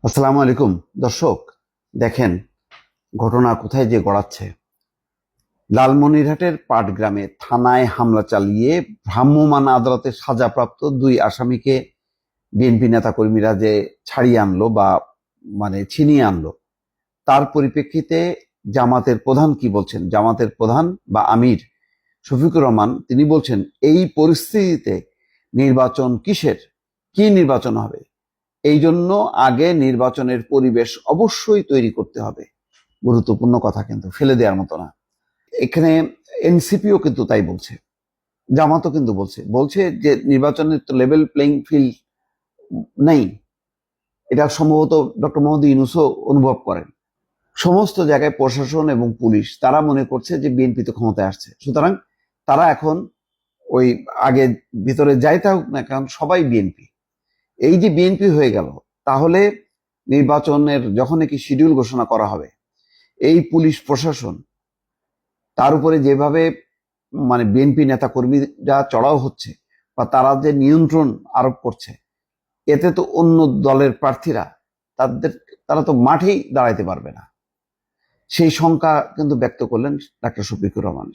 আসসালামু আলাইকুম দর্শক। দেখেন ঘটনা কোথায় যে গড়াচ্ছে। লালমনিরহাটের পাটগ্রামে থানায় হামলা চালিয়ে ভ্রাম্যমাণ আদালতে সাজাপ্রাপ্ত দুই আসামিকে বিএনপি নেতাকর্মীরা যে ছাড়িয়ে আনলো বা ছিনিয়ে আনলো, তার পরিপ্রেক্ষিতে জামাতের প্রধান কি বলছেন? জামাতের প্রধান বা আমির শফিকুর রহমান তিনি বলছেন, এই পরিস্থিতিতে নির্বাচন কিসের? কি নির্বাচন হবে? এই জন্য আগে নির্বাচনের পরিবেশ অবশ্যই তৈরি করতে হবে। গুরুত্বপূর্ণ কথা, কিন্তু ফেলে দেওয়ার মতো না। এখানে এনসিপিও কিন্তু তাই বলছে, জামাতও কিন্তু বলছে বলছে যে নির্বাচনের তো লেভেল প্লেইং ফিল্ড নেই। এটা সম্ভবত ডক্টর মোহাম্মদ ইউনূসও অনুভব করেন। সমস্ত জায়গায় প্রশাসন এবং পুলিশ তারা মনে করছে যে বিএনপি তো ক্ষমতায় আসছে, সুতরাং তারা এখন ওই আগে ভিতরে যাই থাকুক না কারণ সবাই বিএনপি। এই যে বিএনপি হয়ে গেল, তাহলে নির্বাচনের যখন নাকি শিডিউল ঘোষণা করা হবে, এই পুলিশ প্রশাসন তার উপরে যেভাবে বিএনপি নেতা কর্মীরা চড়াও হচ্ছে বা তারা যে নিয়ন্ত্রণ আরোপ করছে, এতে তো অন্য দলের প্রার্থীরা তারা তো মাঠেই দাঁড়াইতে পারবে না। সেই শঙ্কা কিন্তু ব্যক্ত করলেন ডাক্তার শফিকুর রহমান।